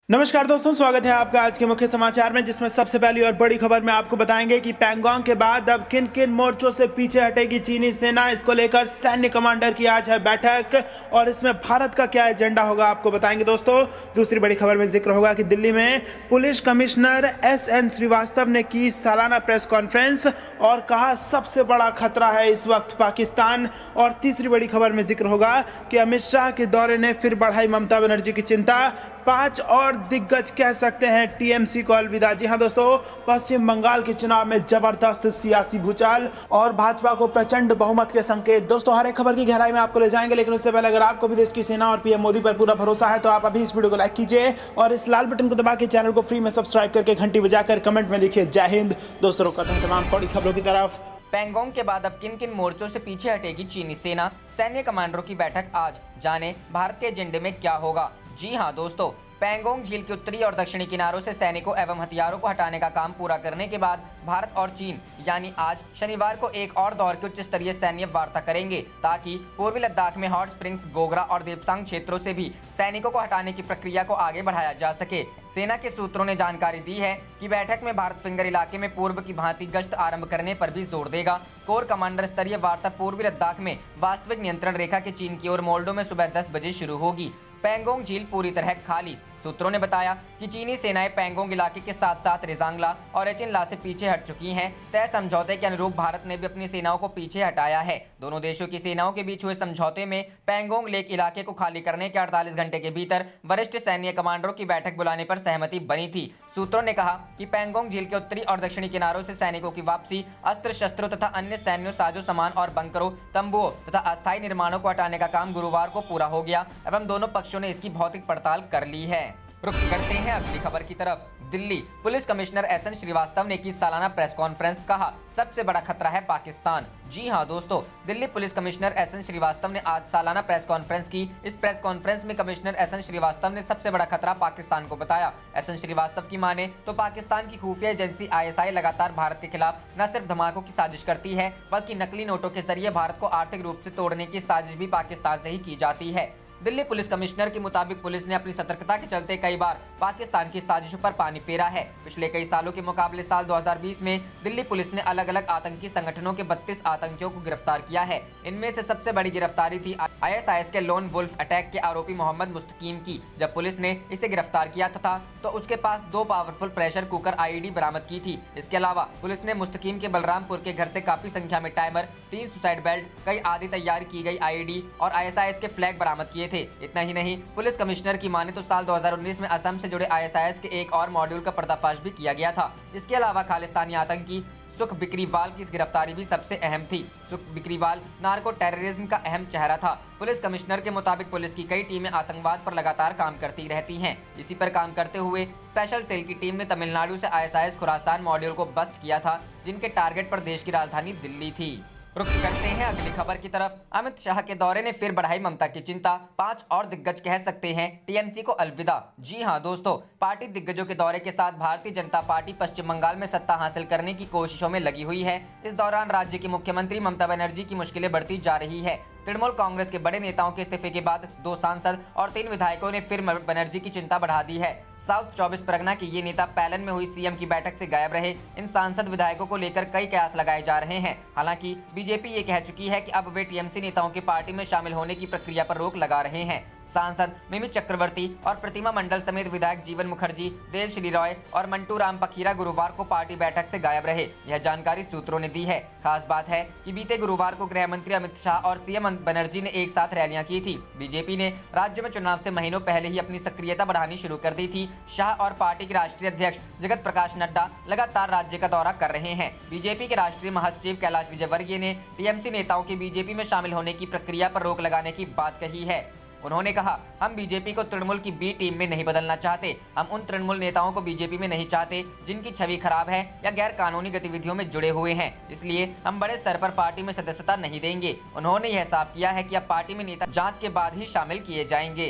नमस्कार दोस्तों, स्वागत है आपका आज के मुख्य समाचार में, जिसमें सबसे पहली और बड़ी खबर में आपको बताएंगे कि पैंगोंग के बाद अब किन किन मोर्चों से पीछे हटेगी चीनी सेना। इसको लेकर सैन्य कमांडर की आज है बैठक और इसमें भारत का क्या एजेंडा होगा आपको बताएंगे दोस्तों। दूसरी बड़ी खबर में जिक्र होगा कि दिल्ली में पुलिस कमिश्नर SN श्रीवास्तव ने की सालाना प्रेस कॉन्फ्रेंस और कहा सबसे बड़ा खतरा है इस वक्त पाकिस्तान। और तीसरी बड़ी खबर में जिक्र होगा कि अमित शाह के दौरे ने फिर बढ़ाई ममता बनर्जी की चिंता। 5 और दिग्गज कह सकते हैं TMC को अलविदा। जी हां दोस्तों, पश्चिम बंगाल के चुनाव में जबरदस्त सियासी भूचाल और भाजपा को प्रचंड बहुमत के संकेत। दोस्तों, हर एक खबर की गहराई में आपको ले जाएंगे, लेकिन उससे पहले अगर आपको भी देश की सेना और PM मोदी पर पूरा भरोसा है तो आप अभी इस वीडियो को लाइक कीजिए और इस लाल बटन को दबा के चैनल को फ्री में सब्सक्राइब करके घंटी बजाकर कमेंट में लिखिए जय हिंद। दोस्तों, करते हैं तमाम बड़ी खबरों की तरफ। पैंगोंग के बाद अब किन किन मोर्चों से पीछे हटेगी चीनी सेना, सैन्य कमांडरों की बैठक आज, जाने भारत के एजेंडे में क्या होगा। जी हां दोस्तों, पैंगोंग झील के उत्तरी और दक्षिणी किनारों से सैनिकों एवं हथियारों को हटाने का काम पूरा करने के बाद भारत और चीन यानी आज शनिवार को एक और दौर की उच्च स्तरीय सैन्य वार्ता करेंगे, ताकि पूर्वी लद्दाख में हॉट स्प्रिंग्स, गोगरा और देपसांग क्षेत्रों से भी सैनिकों को हटाने की प्रक्रिया को आगे बढ़ाया जा सके। सेना के सूत्रों ने जानकारी दी है कि बैठक में भारत फिंगर इलाके में पूर्व की भांति गश्त आरंभ करने पर भी जोर देगा। कोर कमांडर स्तरीय वार्ता पूर्वी लद्दाख में वास्तविक नियंत्रण रेखा के चीन की ओर मोल्डो में सुबह 10 बजे शुरू होगी। पैंगोंग झील पूरी तरह खाली। सूत्रों ने बताया कि चीनी सेनाएं पैंगोंग इलाके के साथ साथ रिजांगला और एचिनला से पीछे हट चुकी हैं। तय समझौते के अनुरूप भारत ने भी अपनी सेनाओं को पीछे हटाया है। दोनों देशों की सेनाओं के बीच हुए समझौते में पैंगोंग लेक इलाके को खाली करने के 48 घंटे के भीतर वरिष्ठ सैन्य कमांडरों की बैठक बुलाने पर सहमति बनी थी। सूत्रों ने कहा कि पैंगोंग झील के उत्तरी और दक्षिणी किनारों से सैनिकों की वापसी, अस्त्र शस्त्रों तथा अन्य सैन्य साजो सामान और बंकरों, तंबुओं तथा अस्थायी निर्माणों को हटाने का काम गुरुवार को पूरा हो गया एवं दोनों पक्षों ने इसकी भौतिक पड़ताल कर ली है। रुख करते हैं अगली खबर की तरफ। Delhi police commissioner SN Srivastava ने की सालाना प्रेस कॉन्फ्रेंस, कहा सबसे बड़ा खतरा है पाकिस्तान। जी हां दोस्तों, Delhi police commissioner SN Srivastava ने आज सालाना प्रेस कॉन्फ्रेंस की। इस प्रेस कॉन्फ्रेंस में कमिश्नर SN श्रीवास्तव ने सबसे बड़ा खतरा पाकिस्तान को बताया। SN श्रीवास्तव की माने तो पाकिस्तान की खुफिया एजेंसी ISI लगातार भारत के खिलाफ न सिर्फ धमाकों की साजिश करती है, बल्कि नकली नोटों के जरिए भारत को आर्थिक रूप से तोड़ने की साजिश भी पाकिस्तान से ही की जाती है। दिल्ली पुलिस कमिश्नर के मुताबिक पुलिस ने अपनी सतर्कता के चलते कई बार पाकिस्तान की साजिशों पर पानी फेरा है। पिछले कई सालों के मुकाबले साल 2020 में दिल्ली पुलिस ने अलग अलग आतंकी संगठनों के 32 आतंकियों को गिरफ्तार किया है। इनमें से सबसे बड़ी गिरफ्तारी थी ISIS के लोन वुल्फ अटैक के आरोपी मोहम्मद मुस्तकीम की। जब पुलिस ने इसे गिरफ्तार किया था तो उसके पास 2 पावरफुल प्रेशर कुकर IED बरामद की थी। इसके अलावा पुलिस ने मुस्तकीम के बलरामपुर के घर से काफी संख्या में टाइमर, 3 सुसाइड बेल्ट, कई आदि तैयार की गई IED और ISIS के फ्लैग बरामद किए थे। इतना ही नहीं, पुलिस कमिश्नर की माने तो साल 2019 में असम से जुड़े ISIS के एक और मॉड्यूल का पर्दाफाश भी किया गया था। इसके अलावा खालिस्तानी आतंकी सुख बिकरीवाल की गिरफ्तारी भी सबसे अहम थी। सुख बिकरीवाल नार्को टेररिज्म का अहम चेहरा था। पुलिस कमिश्नर के मुताबिक पुलिस की कई टीमें आतंकवाद पर लगातार काम करती रहती हैं। इसी पर काम करते हुए स्पेशल सेल की टीम ने तमिलनाडु से ISIS खुरासान मॉड्यूल को बस्ट किया था, जिनके टारगेट पर देश की राजधानी दिल्ली थी। रुख करते हैं अगली खबर की तरफ। अमित शाह के दौरे ने फिर बढ़ाई ममता की चिंता। 5 और दिग्गज कह सकते हैं TMC को अलविदा। जी हां दोस्तों, पार्टी दिग्गजों के दौरे के साथ भारतीय जनता पार्टी पश्चिम बंगाल में सत्ता हासिल करने की कोशिशों में लगी हुई है। इस दौरान राज्य की मुख्यमंत्री ममता बनर्जी की मुश्किलें बढ़ती जा रही है। तृणमूल कांग्रेस के बड़े नेताओं के इस्तीफे के बाद 2 सांसद और 3 विधायकों ने फिर बनर्जी की चिंता बढ़ा दी है। साउथ 24 परगना के ये नेता पैलन में हुई CM की बैठक से गायब रहे। इन सांसद विधायकों को लेकर कई कयास लगाए जा रहे हैं। हालांकि बीजेपी ये कह चुकी है कि अब वे TMC नेताओं की पार्टी में शामिल होने की प्रक्रिया पर रोक लगा रहे हैं। सांसद मिमी चक्रवर्ती और प्रतिमा मंडल समेत विधायक जीवन मुखर्जी, देव श्री रॉय और मंटू राम पखीरा गुरुवार को पार्टी बैठक से गायब रहे। यह जानकारी सूत्रों ने दी है। खास बात है कि बीते गुरुवार को गृह मंत्री अमित शाह और CM बनर्जी ने एक साथ रैलियां की थी। बीजेपी ने राज्य में चुनाव से महीनों पहले ही अपनी सक्रियता बढ़ानी शुरू कर दी थी। शाह और पार्टी के राष्ट्रीय अध्यक्ष जगत प्रकाश नड्डा लगातार राज्य का दौरा कर रहे हैं। बीजेपी के राष्ट्रीय महासचिव कैलाश विजयवर्गीय ने TMC नेताओं के बीजेपी में शामिल होने की प्रक्रिया पर रोक लगाने की बात कही है। उन्होंने कहा, हम बीजेपी को तृणमूल की B टीम में नहीं बदलना चाहते। हम उन तृणमूल नेताओं को बीजेपी में नहीं चाहते जिनकी छवि खराब है या गैर कानूनी गतिविधियों में जुड़े हुए हैं। इसलिए हम बड़े स्तर पर पार्टी में सदस्यता नहीं देंगे। उन्होंने यह साफ किया है कि अब पार्टी में नेता जांच के बाद ही शामिल किए जाएंगे।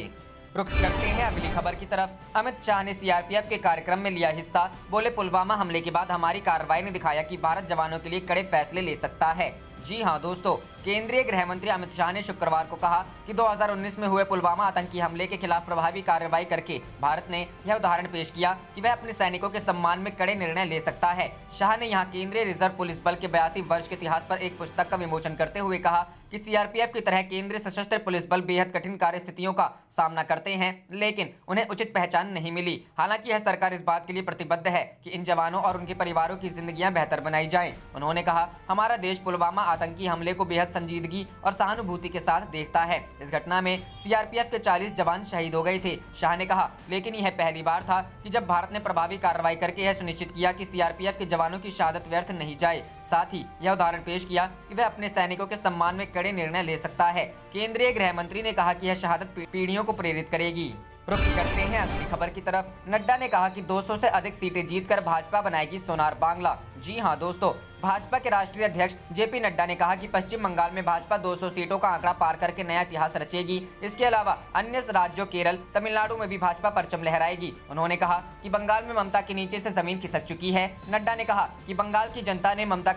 रुख करते हैं अगली खबर की तरफ। अमित शाह ने CRPF के कार्यक्रम में लिया हिस्सा, बोले पुलवामा हमले के बाद हमारी कार्रवाई ने दिखाया कि भारत जवानों के लिए कड़े फैसले ले सकता है। जी हां दोस्तों, केंद्रीय गृह मंत्री अमित शाह ने शुक्रवार को कहा कि 2019 में हुए पुलवामा आतंकी हमले के खिलाफ प्रभावी कार्रवाई करके भारत ने यह उदाहरण पेश किया कि वह अपने सैनिकों के सम्मान में कड़े निर्णय ले सकता है। शाह ने यहां केंद्रीय रिजर्व पुलिस बल के 82 वर्ष के इतिहास पर एक पुस्तक का विमोचन करते हुए कहा कि सीआरपीएफ की तरह केंद्रीय सशस्त्र पुलिस बल बेहद कठिन कार्य स्थितियों का सामना करते हैं, लेकिन उन्हें उचित पहचान नहीं मिली। हालांकि यह सरकार इस बात के लिए प्रतिबद्ध है कि इन जवानों और उनके परिवारों की जिंदगियां बेहतर बनाई जाएं। उन्होंने कहा, हमारा देश पुलवामा आतंकी हमले को बेहद संजीदगी और सहानुभूति के साथ देखता है। इस घटना में सीआरपीएफ के 40 जवान शहीद हो गए थे। शाह ने कहा, लेकिन यह पहली बार था कि जब भारत ने प्रभावी कार्रवाई करके यह सुनिश्चित किया कि सीआरपीएफ के जवानों की शहादत व्यर्थ नहीं जाए। साथ ही यह उदाहरण पेश किया कि वह अपने सैनिकों के सम्मान में कड़े निर्णय ले सकता है। केंद्रीय गृह मंत्री ने कहा कि यह शहादत पीढ़ियों को प्रेरित करेगी। रुख करते हैं अगली खबर की तरफ। नड्डा ने कहा कि 200 से अधिक सीटें जीतकर भाजपा बनाएगी सोनार बांग्ला। जी हां दोस्तों, भाजपा के राष्ट्रीय अध्यक्ष जेपी नड्डा ने कहा कि पश्चिम बंगाल में भाजपा 200 सीटों का आंकड़ा पार करके नया इतिहास रचेगी। इसके अलावा अन्य राज्यों केरल, तमिलनाडु में भी भाजपा परचम लहराएगी। उन्होंने कहा कि बंगाल में ममता के नीचे से जमीन खिसक चुकी है। नड्डा ने कहा कि बंगाल की जनता ने ममता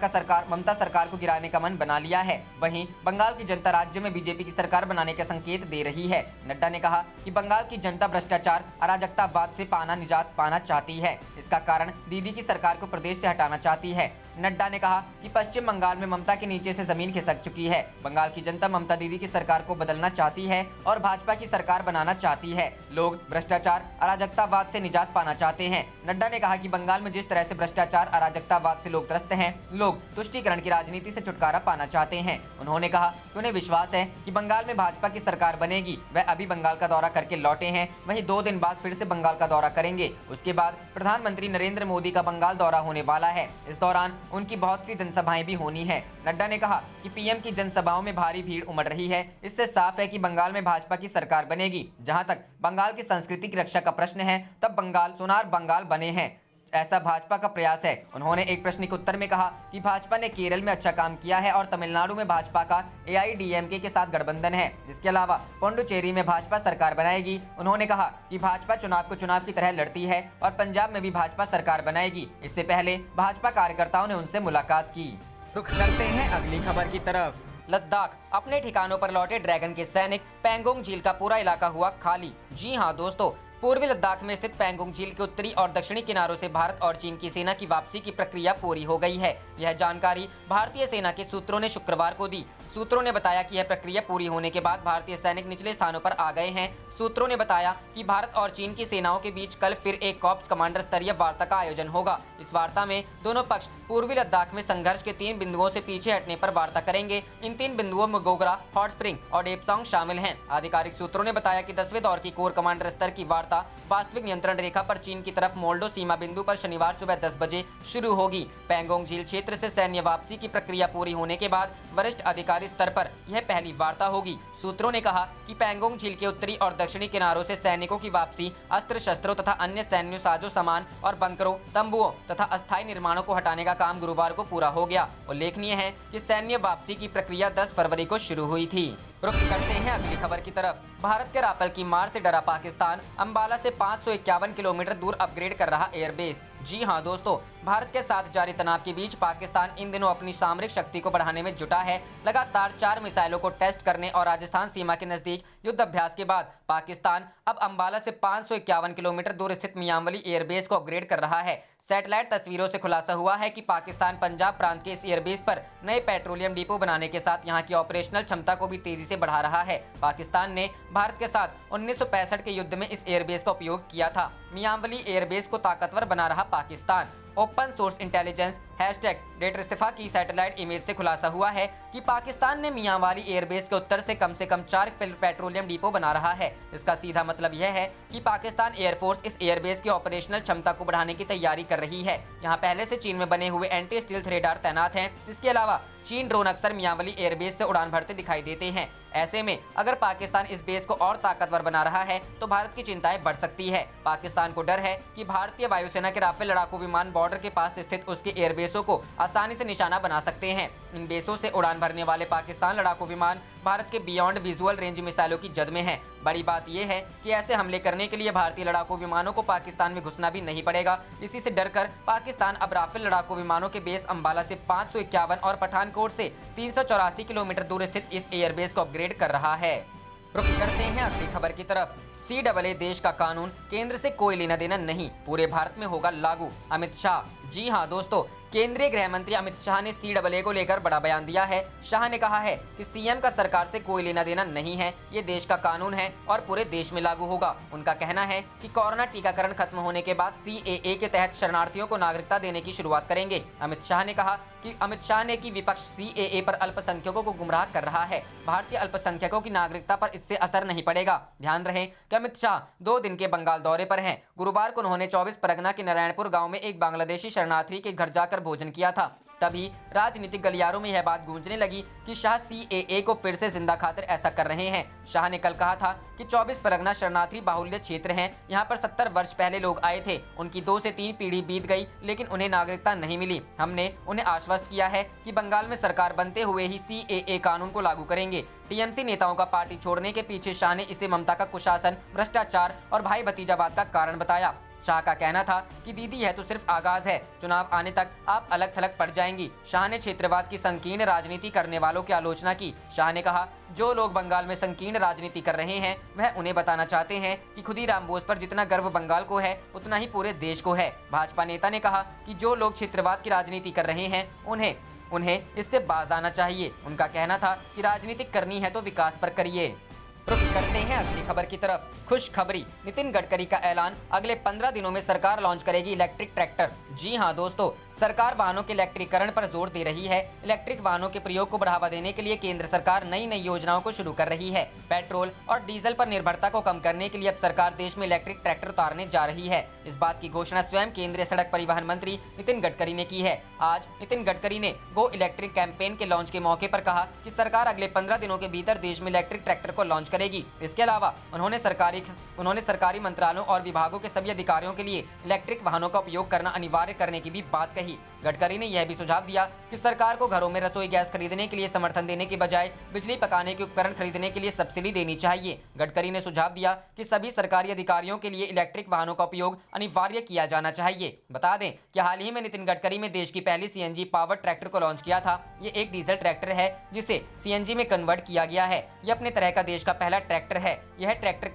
सरकार को गिराने का मन बना लिया है। वहीं बंगाल की जनता राज्य में बीजेपी की सरकार बनाने के संकेत दे रही है। नड्डा ने कहा कि बंगाल की जनता भ्रष्टाचार, अराजकतावाद से निजात पाना चाहती है। इसका कारण दीदी की सरकार को प्रदेश से हटाना चाहती है। नड्डा ने कहा कि पश्चिम बंगाल में ममता के नीचे से जमीन खिसक चुकी है। बंगाल की जनता ममता दीदी की सरकार को बदलना चाहती है और भाजपा की सरकार बनाना चाहती है। लोग भ्रष्टाचार, अराजकतावाद से निजात पाना चाहते हैं। नड्डा ने कहा कि बंगाल में जिस तरह से भ्रष्टाचार, अराजकतावाद से लोग त्रस्त हैं, लोग तुष्टीकरण की राजनीति से छुटकारा पाना चाहते हैं। उन्होंने कहा कि उन्हें विश्वास है कि बंगाल में भाजपा की सरकार बनेगी। वह अभी बंगाल का दौरा करके लौटे हैं, वहीं 2 दिन बाद फिर से बंगाल का दौरा करेंगे। उसके बाद प्रधानमंत्री नरेंद्र मोदी का बंगाल दौरा होने वाला है। इस दौरान उनकी बहुत सी जनसभाएं भी होनी है। नड्डा ने कहा कि पीएम की जनसभाओं में भारी भीड़ उमड़ रही है। इससे साफ है कि बंगाल में भाजपा की सरकार बनेगी। जहां तक बंगाल की संस्कृति की रक्षा का प्रश्न है, तब बंगाल सोनार बंगाल बने हैं, ऐसा भाजपा का प्रयास है। उन्होंने एक प्रश्न के उत्तर में कहा कि भाजपा ने केरल में अच्छा काम किया है और तमिलनाडु में भाजपा का एआईडीएमके के साथ गठबंधन है। इसके अलावा पुडुचेरी में भाजपा सरकार बनाएगी। उन्होंने कहा कि भाजपा चुनाव को चुनाव की तरह लड़ती है और पंजाब में भी भाजपा सरकार बनाएगी। इससे पहले भाजपा कार्यकर्ताओं ने उनसे मुलाकात की। रुख करते हैं अगली खबर की तरफ। लद्दाख, अपने ठिकानों पर लौटे ड्रैगन के सैनिक, पैंगोंग झील का पूरा इलाका हुआ खाली। जी हां दोस्तों, पूर्वी लद्दाख में स्थित पैंगोंग झील के उत्तरी और दक्षिणी किनारों से भारत और चीन की सेना की वापसी की प्रक्रिया पूरी हो गई है। यह जानकारी भारतीय सेना के सूत्रों ने शुक्रवार को दी। सूत्रों ने बताया कि यह प्रक्रिया पूरी होने के बाद भारतीय सैनिक निचले स्थानों पर आ गए हैं। सूत्रों ने बताया कि भारत और चीन की सेनाओं के बीच कल फिर एक कॉर्प्स कमांडर स्तरीय वार्ता का आयोजन होगा। इस वार्ता में दोनों पक्ष पूर्वी लद्दाख में संघर्ष के 3 बिंदुओं से पीछे हटने पर वार्ता करेंगे। इन 3 बिंदुओं में गोगरा, हॉट स्प्रिंग और डेपसोंग शामिल हैं। आधिकारिक सूत्रों ने बताया कि 10वें दौर की कोर कमांडर स्तर की वार्ता वास्तविक नियंत्रण रेखा पर चीन की तरफ मोल्डो सीमा बिंदु पर शनिवार सुबह 10 बजे शुरू होगी। पैंगोंग झील क्षेत्र से सैन्य वापसी की प्रक्रिया पूरी होने के बाद वरिष्ठ अधिकारी स्तर पर यह पहली वार्ता होगी। सूत्रों ने कहा कि पैंगोंग झील के उत्तरी और दक्षिणी किनारों से सैनिकों की वापसी, अस्त्र शस्त्रों तथा अन्य सैन्य साजो सामान और बंकरों, तंबुओं तथा अस्थायी निर्माणों को हटाने का काम गुरुवार को पूरा हो गया। उल्लेखनीय है कि सैन्य वापसी की प्रक्रिया 10 फरवरी को शुरू हुई थी। रुख करते हैं अगली खबर की तरफ। भारत के राफेल की मार से डरा पाकिस्तान, अंबाला से 551 किलोमीटर दूर अपग्रेड कर रहा एयरबेस। जी हां दोस्तों, भारत के साथ जारी तनाव के बीच पाकिस्तान इन दिनों अपनी सामरिक शक्ति को बढ़ाने में जुटा है। लगातार 4 मिसाइलों को टेस्ट करने और राजस्थान सीमा के नजदीक युद्ध अभ्यास के बाद पाकिस्तान अब अंबाला से 551 किलोमीटर दूर स्थित मियांवली एयरबेस को अपग्रेड कर रहा है। सैटेलाइट तस्वीरों से खुलासा हुआ है कि पाकिस्तान पंजाब प्रांत के इस एयरबेस पर नए पेट्रोलियम डिपो बनाने के साथ यहां की ऑपरेशनल क्षमता को भी तेजी से बढ़ा रहा है। पाकिस्तान ने भारत के साथ 1965 के युद्ध में इस एयरबेस का उपयोग किया था। मियांवली एयरबेस को ताकतवर बना रहा पाकिस्तान। ओपन सोर्स इंटेलिजेंस #डेटरिस्टिफा की सैटेलाइट इमेज से खुलासा हुआ है कि पाकिस्तान ने मियांवाली एयरबेस के उत्तर से कम 4 पेट्रोलियम डिपो बना रहा है। इसका सीधा मतलब यह है कि पाकिस्तान एयरफोर्स इस एयरबेस की ऑपरेशनल क्षमता को बढ़ाने की तैयारी कर रही है। यहाँ पहले से चीन में बने हुए एंटी स्टील्थ रेडार तैनात हैं। इसके अलावा चीन ड्रोन अक्सर मियांवली एयरबेस से उड़ान भरते दिखाई देते हैं। ऐसे में अगर पाकिस्तान इस बेस को और ताकतवर बना रहा है तो भारत की चिंताएं बढ़ सकती है। पाकिस्तान को डर है कि भारतीय वायुसेना के राफेल लड़ाकू विमान बॉर्डर के पास स्थित उसके एयरबेसों को आसानी से निशाना बना सकते हैं। इन बेसों से उड़ान भरने वाले पाकिस्तान लड़ाकू विमान भारत के बियॉन्ड विजुअल रेंज मिसाइलों की जद में हैं। बड़ी बात यह है कि ऐसे हमले करने के लिए भारतीय लड़ाकू विमानों को पाकिस्तान में घुसना भी नहीं पड़ेगा। इसी से डरकर पाकिस्तान अब राफेल लड़ाकू विमानों के बेस अंबाला से 551 और पठानकोट से 384 किलोमीटर दूर स्थित इस एयरबेस को अपग्रेड कर रहा है। रुक करते हैं अगली खबर की तरफ। CAA देश का कानून, केंद्र से कोई लेना देना नहीं, पूरे भारत में होगा लागू, अमित शाह। जी हां दोस्तों, केंद्रीय गृह मंत्री अमित शाह ने CAA को लेकर बड़ा बयान दिया है। शाह ने कहा है कि सीएम का सरकार से कोई लेना देना नहीं है, ये देश का कानून है और पूरे देश में लागू होगा। उनका कहना है कि कोरोना टीकाकरण खत्म होने के बाद CAA के तहत शरणार्थियों को नागरिकता देने की शुरुआत करेंगे। अमित शाह ने कि विपक्ष CAA पर अल्पसंख्यकों को गुमराह कर रहा है। भारतीय अल्पसंख्यकों की नागरिकता पर इससे असर नहीं पड़ेगा। ध्यान रहे कि अमित शाह 2 दिन के बंगाल दौरे पर हैं। गुरुवार को उन्होंने 24 परगना के नारायणपुर गांव में एक बांग्लादेशी शरणार्थी के घर जाकर भोजन किया था। तभी राजनीतिक गलियारों में यह बात गूंजने लगी कि शाह CAA को फिर से जिंदा खातिर ऐसा कर रहे हैं। शाह ने कल कहा था कि 24 परगना शरणार्थी बाहुल्य क्षेत्र हैं। यहाँ पर 70 वर्ष पहले लोग आए थे, उनकी 2 से 3 पीढ़ी बीत गई, लेकिन उन्हें नागरिकता नहीं मिली। हमने उन्हें आश्वस्त किया है कि बंगाल में सरकार बनते हुए ही CAA कानून को लागू करेंगे। TMC नेताओं का पार्टी छोड़ने के पीछे शाह ने इसे ममता का कुशासन, भ्रष्टाचार और भाई भतीजावाद का कारण बताया। शाह का कहना था कि दीदी यह तो सिर्फ आगाज है, चुनाव आने तक आप अलग थलग पड़ जाएंगी। शाह ने क्षेत्रवाद की संकीर्ण राजनीति करने वालों की आलोचना की। शाह ने कहा, जो लोग बंगाल में संकीर्ण राजनीति कर रहे हैं वह उन्हें बताना चाहते हैं कि खुदीराम बोस पर जितना गर्व बंगाल को है उतना ही पूरे देश को है। भाजपा नेता ने कहा कि जो लोग क्षेत्रवाद की राजनीति कर रहे हैं उन्हें इससे बाज आना चाहिए। उनका कहना था कि राजनीति करनी है तो विकास पर करिए। रुक करते हैं अगली खबर की तरफ। खुशखबरी, नितिन गडकरी का ऐलान, अगले 15 दिनों में सरकार लॉन्च करेगी इलेक्ट्रिक ट्रैक्टर। जी हां दोस्तों, सरकार वाहनों के इलेक्ट्रीकरण पर जोर दे रही है। इलेक्ट्रिक वाहनों के प्रयोग को बढ़ावा देने के लिए केंद्र सरकार नई योजनाओं को शुरू कर रही है। पेट्रोल और डीजल पर निर्भरता को कम करने के लिए अब सरकार देश में इलेक्ट्रिक ट्रैक्टर उतारने जा रही है। इस बात की घोषणा स्वयं केंद्रीय सड़क परिवहन मंत्री नितिन गडकरी ने की है। आज नितिन गडकरी ने गो इलेक्ट्रिक कैंपेन के लॉन्च के मौके पर कहा कि सरकार अगले 15 दिनों के भीतर देश में इलेक्ट्रिक ट्रैक्टर को लॉन्च करेगी। इसके अलावा उन्होंने सरकारी मंत्रालयों और विभागों के सभी अधिकारियों के लिए इलेक्ट्रिक वाहनों का उपयोग करना अनिवार्य करने की भी बात कही। गडकरी ने यह भी सुझाव दिया कि सरकार को घरों में रसोई गैस खरीदने के लिए समर्थन देने के बजाय बिजली पकाने के उपकरण खरीदने के लिए सब्सिडी देनी चाहिए। गडकरी ने सुझाव दिया कि सभी सरकारी अधिकारियों के लिए इलेक्ट्रिक वाहनों का उपयोग अनिवार्य किया जाना चाहिए। बता दें कि हाल ही में नितिन गडकरी ने देश की पहली CNG पावर ट्रैक्टर को लॉन्च किया था। ये एक डीजल ट्रैक्टर है जिसे CNG में कन्वर्ट किया गया है। यह अपने तरह का देश का पहला ट्रैक्टर है। यह ट्रैक्टर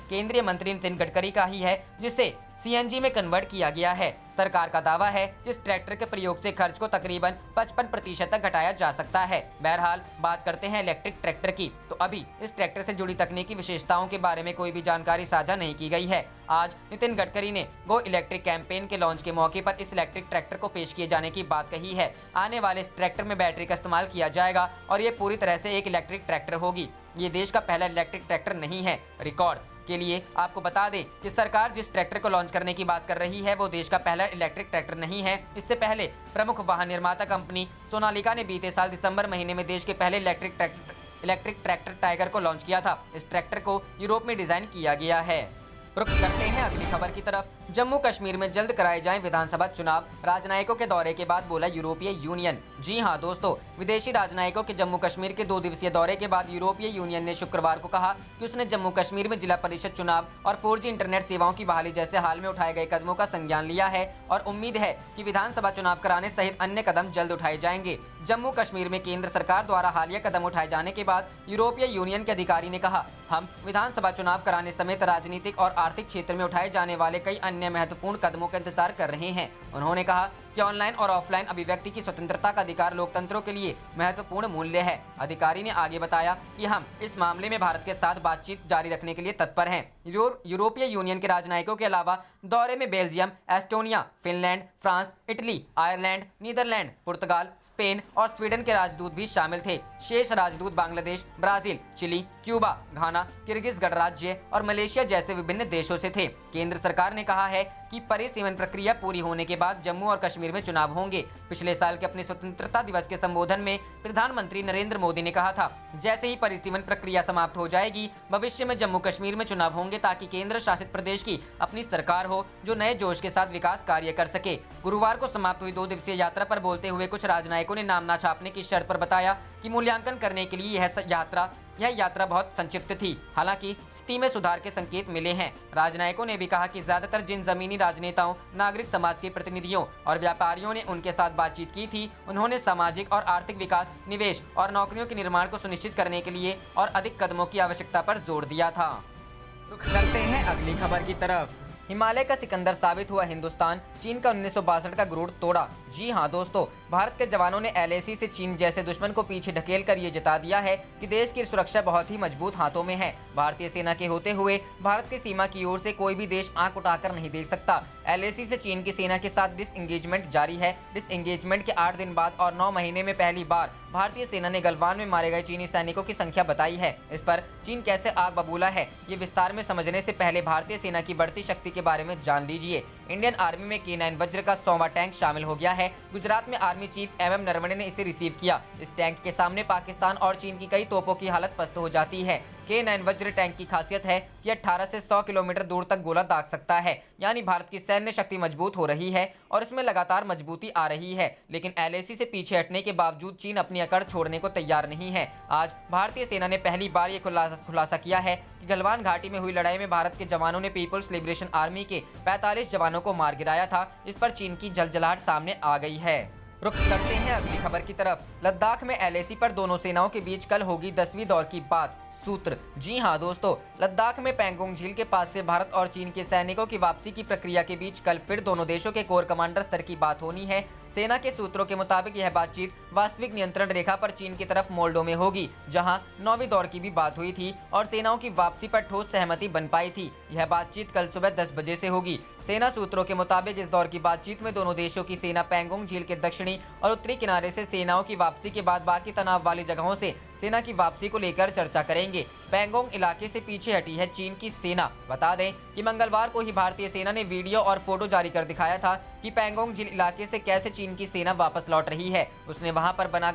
केंद्रीय मंत्री नितिन गडकरी का ही है जिसे CNG में कन्वर्ट किया गया है। सरकार का दावा है कि इस ट्रैक्टर के प्रयोग से खर्च को तकरीबन 55% तक घटाया जा सकता है। बहरहाल बात करते हैं इलेक्ट्रिक ट्रैक्टर की, तो अभी इस ट्रैक्टर से जुड़ी तकनीकी विशेषताओं के बारे में कोई भी जानकारी साझा नहीं की गई है। आज नितिन गडकरी ने गो इलेक्ट्रिक कैंपेन के लॉन्च के मौके पर इस इलेक्ट्रिक ट्रैक्टर को पेश किए जाने की बात कही है। आने वाले इस ट्रैक्टर में बैटरी का इस्तेमाल किया जाएगा और ये पूरी तरह से एक इलेक्ट्रिक ट्रैक्टर होगी। ये देश का पहला इलेक्ट्रिक ट्रैक्टर नहीं है। रिकॉर्ड के लिए आपको बता दें कि सरकार जिस ट्रैक्टर को लॉन्च करने की बात कर रही है वो देश का पहला इलेक्ट्रिक ट्रैक्टर नहीं है। इससे पहले प्रमुख वाहन निर्माता कंपनी सोनालिका ने बीते साल दिसंबर महीने में देश के पहले इलेक्ट्रिक ट्रैक्टर टाइगर को लॉन्च किया था। इस ट्रैक्टर को यूरोप में डिजाइन किया गया है। रुक करते हैं अगली खबर की तरफ। जम्मू कश्मीर में जल्द कराए जाएं विधानसभा चुनाव, राजनयिकों के दौरे के बाद बोला यूरोपीय यूनियन। जी हां दोस्तों, विदेशी राजनयिकों के जम्मू कश्मीर के 2 दिवसीय दौरे के बाद यूरोपीय यूनियन ने शुक्रवार को कहा कि उसने जम्मू कश्मीर में जिला परिषद चुनाव और 4G इंटरनेट सेवाओं की बहाली जैसे हाल में उठाए गए कदमों का संज्ञान लिया है और उम्मीद है कि विधानसभा चुनाव कराने सहित अन्य कदम जल्द उठाए जाएंगे। जम्मू कश्मीर में केंद्र सरकार द्वारा हालिया कदम उठाए जाने के बाद यूरोपीय यूनियन के अधिकारी ने कहा, हम विधानसभा चुनाव कराने समेत राजनीतिक और आर्थिक क्षेत्र में उठाए जाने वाले कई अन्य महत्वपूर्ण कदमों का इंतजार कर रहे हैं। उन्होंने कहा कि ऑनलाइन और ऑफलाइन अभिव्यक्ति की स्वतंत्रता का अधिकार लोकतंत्रों के लिए महत्वपूर्ण मूल्य है। अधिकारी ने आगे बताया कि हम इस मामले में भारत के साथ बातचीत जारी रखने के लिए तत्पर हैं। यूरोपीय यूनियन के राजनयिकों के अलावा दौरे में Belgium, Estonia, Finland, France, Italy, Ireland, Netherlands, पुर्तगाल, स्पेन और स्वीडन के राजदूत भी शामिल थे। शेष राजदूत Bangladesh, Brazil, Chile, Cuba, Ghana, Kyrgyz गणराज्य और मलेशिया जैसे विभिन्न देशों से थे। केंद्र सरकार ने कहा है कि परिसीमन प्रक्रिया पूरी होने के बाद जम्मू और कश्मीर में चुनाव होंगे। पिछले साल के अपने स्वतंत्रता दिवस के संबोधन में प्रधानमंत्री नरेंद्र मोदी ने कहा था, जैसे ही परिसीमन प्रक्रिया समाप्त हो जाएगी, भविष्य में जम्मू कश्मीर में चुनाव होंगे ताकि केंद्र शासित प्रदेश की अपनी सरकार हो जो नए जोश के साथ विकास कार्य कर सके। गुरुवार को समाप्त हुई 2 दिवसीय यात्रा पर बोलते हुए कुछ राजनयिकों ने नाम न छापने की शर्त पर बताया कि मूल्यांकन करने के लिए यह यात्रा बहुत संक्षिप्त थी। हालांकि स्थिति में सुधार के संकेत मिले हैं। राजनयिकों ने भी कहा कि ज्यादातर जिन जमीनी राजनेताओं, नागरिक समाज के प्रतिनिधियों और व्यापारियों ने उनके साथ बातचीत की थी, उन्होंने सामाजिक और आर्थिक विकास, निवेश और नौकरियों के निर्माण को सुनिश्चित करने के लिए और अधिक कदमों की आवश्यकता पर जोर दिया था। रुख करते हैं अगली खबर की तरफ। हिमालय का सिकंदर साबित हुआ हिंदुस्तान, चीन का 1962 का गुरूर तोड़ा। जी हां दोस्तों, भारत के जवानों ने LAC से चीन जैसे दुश्मन को पीछे ढकेल कर ये जता दिया है कि देश की सुरक्षा बहुत ही मजबूत हाथों में है। भारतीय सेना के होते हुए भारत की सीमा की ओर से कोई भी देश आंख उठाकर नहीं देख सकता। LAC से चीन की सेना के साथ डिसएंगेजमेंट जारी है। डिसएंगेजमेंट के 8 दिन बाद और 9 महीने में पहली बार भारतीय सेना ने गलवान में मारे गए चीनी सैनिकों की संख्या बताई है। इस पर चीन कैसे आग बबूला है, ये विस्तार में समझने से पहले भारतीय सेना की बढ़ती शक्ति के बारे में जान लीजिए। इंडियन आर्मी में K9 वज्र का 100वां टैंक शामिल हो गया है। गुजरात में आर्मी चीफ MM नरवणे ने इसे रिसीव किया। इस टैंक के सामने पाकिस्तान और चीन की कई तोपों की हालत पस्त हो जाती है। K9 वज्र टैंक की खासियत है कि 18 से 100 किलोमीटर दूर तक गोला दाग सकता है, यानी भारत की सैन्य शक्ति मजबूत हो रही है और इसमें लगातार मजबूती आ रही है। लेकिन LAC से पीछे हटने के बावजूद चीन अपनी अकड़ छोड़ने को तैयार नहीं है। आज भारतीय सेना ने पहली बार ये खुलासा किया है कि गलवान घाटी में हुई लड़ाई में भारत के जवानों ने पीपुल्स लिबरेशन आर्मी के 45 जवानों को मार गिराया था। इस पर चीन की जलजलाहट सामने आ गई है। रुख करते हैं अगली खबर की तरफ। लद्दाख में LAC पर दोनों सेनाओं के बीच कल होगी 10वीं दौर की बात। सूत्र, जी हां दोस्तों, लद्दाख में पैंगोंग झील के पास से भारत और चीन के सैनिकों की वापसी की प्रक्रिया के बीच कल फिर दोनों देशों के कोर कमांडर स्तर की बात होनी है। सेना के सूत्रों के मुताबिक यह बातचीत वास्तविक नियंत्रण रेखा पर चीन की तरफ मोल्डो में होगी, जहां 9वीं दौर की भी बात हुई थी और सेनाओं की वापसी पर ठोस सहमति बन पाई थी। यह बातचीत कल सुबह 10 बजे से होगी। सेना सूत्रों के मुताबिक इस दौर की बातचीत में दोनों देशों की सेना पैंगोंग झील के दक्षिणी और उत्तरी किनारे से सेनाओं की वापसी के बाद बाकी तनाव वाली जगहों से सेना की वापसी को लेकर चर्चा करेंगे। पैंगोंग इलाके से पीछे हटी है चीन की सेना। बता दें कि मंगलवार को ही भारतीय सेना ने वीडियो और फोटो जारी कर दिखाया था कि पैंगोंग झील इलाके से कैसे चीन की सेना वापस लौट रही है। उसने वहां पर बना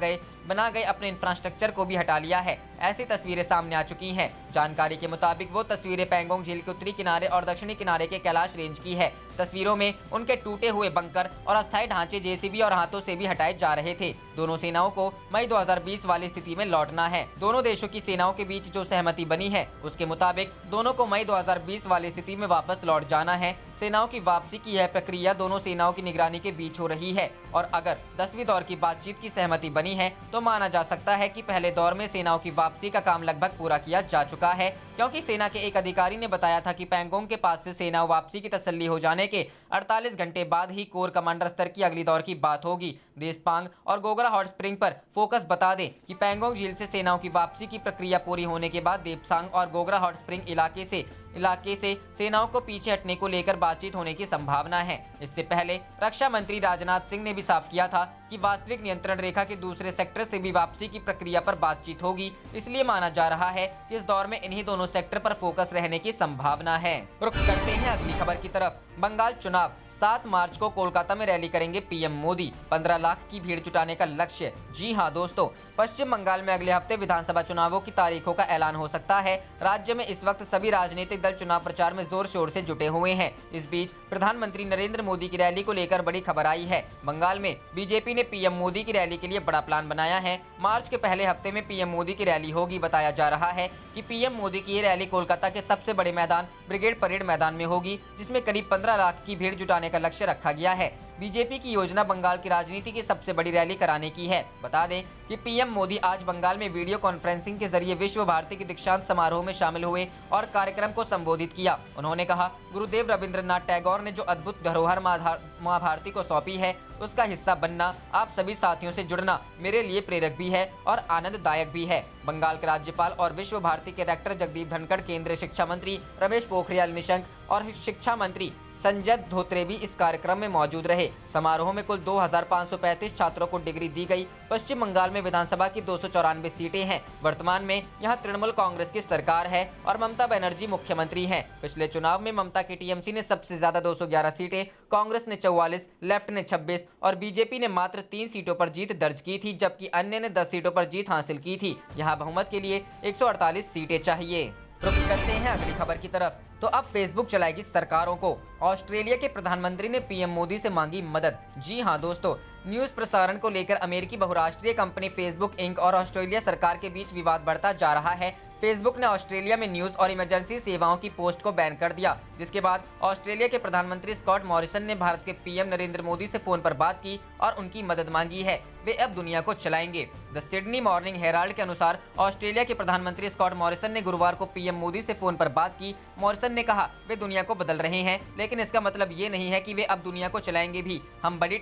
गए अपने इंफ्रास्ट्रक्चर को भी हटा लिया है। ऐसी तस्वीरें सामने आ चुकी हैं। जानकारी के मुताबिक वो तस्वीरें पैंगोंग झील के उत्तरी किनारे और दक्षिणी किनारे के कैलाश रेंज की है। तस्वीरों में उनके टूटे हुए बंकर और अस्थायी ढांचे JCB और हाथों से भी हटाए जा रहे थे। दोनों सेनाओं को मई 2020 वाली स्थिति में लौटना है। दोनों देशों की सेनाओं के बीच जो सहमति बनी है उसके मुताबिक दोनों को मई 2020 वाली स्थिति में वापस लौट जाना है। सेनाओं की वापसी की यह प्रक्रिया दोनों सेनाओं की निगरानी के बीच हो रही है और अगर 10वीं दौर की बातचीत की सहमति बनी है तो माना जा सकता है कि पहले दौर में सेनाओं की वापसी का काम लगभग पूरा किया जा चुका है, क्योंकि सेना के एक अधिकारी ने बताया था कि पैंगोंग के पास से सेना वापसी की तसल्ली हो जाने के 48 घंटे बाद ही कोर कमांडर स्तर की अगली दौर की बात होगी। देशपांग और गोगरा हॉट स्प्रिंग पर फोकस बता दें कि पैंगोंग झील से सेनाओं की वापसी की प्रक्रिया पूरी होने के बाद देपसांग और गोगरा हॉट स्प्रिंग इलाके से सेनाओं को पीछे हटने को लेकर बातचीत होने की संभावना है। इससे पहले रक्षा मंत्री राजनाथ सिंह ने भी साफ किया था कि वास्तविक नियंत्रण रेखा के दूसरे सेक्टर से भी वापसी की प्रक्रिया पर बातचीत होगी। इसलिए माना जा रहा है कि इस दौर में इन्हीं दोनों सेक्टर पर फोकस रहने की संभावना है। रुख करते हैं अगली खबर की तरफ। बंगाल चुनाव, 7 मार्च को कोलकाता में रैली करेंगे PM मोदी। 15 लाख की भीड़ जुटाने का लक्ष्य। जी हां दोस्तों, पश्चिम बंगाल में अगले हफ्ते विधानसभा चुनावों की तारीखों का ऐलान हो सकता है। राज्य में इस वक्त सभी राजनीतिक दल चुनाव प्रचार में जोर शोर से जुटे हुए हैं। इस बीच प्रधानमंत्री नरेंद्र मोदी की रैली को लेकर बड़ी खबर आई है। बंगाल में बीजेपी ने PM मोदी की रैली के लिए बड़ा प्लान बनाया है। मार्च के पहले हफ्ते में PM मोदी की रैली होगी। बताया जा रहा है कि PM मोदी की ये रैली कोलकाता के सबसे बड़े मैदान ब्रिगेड परेड मैदान में होगी, जिसमें करीब 15 लाख की भीड़ जुटाने का लक्ष्य रखा गया है। बीजेपी की योजना बंगाल की राजनीति की सबसे बड़ी रैली कराने की है। बता दें कि PM मोदी आज बंगाल में वीडियो कॉन्फ्रेंसिंग के जरिए विश्व भारती के दीक्षांत समारोह में शामिल हुए और कार्यक्रम को संबोधित किया। उन्होंने कहा, गुरुदेव रविंद्रनाथ टैगोर ने जो अद्भुत धरोहर माँ भारती को सौंपी है, उसका हिस्सा बनना, आप सभी साथियों से जुड़ना मेरे लिए प्रेरक भी है और आनंददायक भी है। बंगाल के राज्यपाल और विश्व भारती के रेक्टर जगदीप धनखड़, केंद्रीय शिक्षा मंत्री रमेश पोखरियाल निशंक और शिक्षा मंत्री संजय धोत्रे भी इस कार्यक्रम में मौजूद रहे। समारोह में कुल 2535 छात्रों को डिग्री दी गई। पश्चिम बंगाल में विधानसभा की 294 सीटें हैं। वर्तमान में यहां तृणमूल कांग्रेस की सरकार है और ममता बनर्जी मुख्यमंत्री हैं। पिछले चुनाव में ममता की टीएमसी ने सबसे ज्यादा 211 सीटें, कांग्रेस ने 44, लेफ्ट ने 26 और बीजेपी ने मात्र 3 सीटों पर जीत दर्ज की थी, जबकि अन्य ने 10 सीटों पर जीत हासिल की थी। यहाँ बहुमत के लिए 148 सीटें चाहिए। रुक करते हैं अगली खबर की तरफ। तो अब फेसबुक चलाएगी सरकारों को। ऑस्ट्रेलिया के प्रधानमंत्री ने पीएम मोदी से मांगी मदद। जी हां दोस्तों, न्यूज प्रसारण को लेकर अमेरिकी बहुराष्ट्रीय कंपनी फेसबुक इंक और ऑस्ट्रेलिया सरकार के बीच विवाद बढ़ता जा रहा है। फेसबुक ने ऑस्ट्रेलिया में न्यूज और इमरजेंसी सेवाओं की पोस्ट को बैन कर दिया, जिसके बाद ऑस्ट्रेलिया के प्रधानमंत्री स्कॉट मॉरिसन ने भारत के पीएम नरेंद्र मोदी से फोन पर बात की और उनकी मदद मांगी है। वे अब दुनिया को चलाएंगे। द सिडनी मॉर्निंग हेराल्ड के अनुसार ऑस्ट्रेलिया के प्रधानमंत्री स्कॉट मॉरिसन ने गुरुवार को पीएम मोदी से फोन पर बात की। मॉरिसन ने कहा, वे दुनिया को बदल रहे हैं, लेकिन इसका मतलब ये नहीं है कि वे अब दुनिया को चलाएंगे भी। हम बड़ी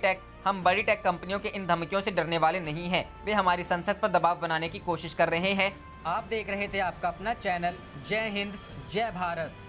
टेक कंपनियों के इन धमकियों से डरने वाले नहीं हैं। वे हमारी संसद पर दबाव बनाने की कोशिश कर रहे हैं। आप देख रहे थे आपका अपना चैनल जय हिंद जय भारत।